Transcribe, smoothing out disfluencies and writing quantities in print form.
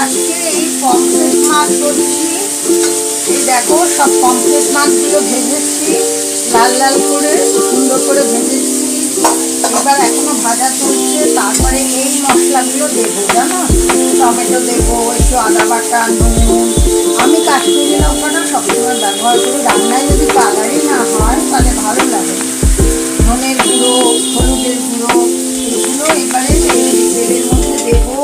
আজকে এই পমফ্রেট মাছ করছি। এই দেখো সব পমফ্রেট মাছগুলো ভেজেছি, লাল লাল করে সুন্দর করে ভেজেছি। এবার এখনো ভাজা চলছে। তারপরে এই মশলাগুলো দেবো, জানো, টমেটো দেবো, একটু আদা বাটা, নুন। আমি কাশ্মীরি লঙ্কাটা সবসময় ব্যবহার করি, রান্নায় যদি কালারই না হয় তাহলে ভালো লাগে। ধনের গুঁড়ো, হলুদের গুঁড়ো, এগুলো এবারে তেলের মধ্যে দেবো।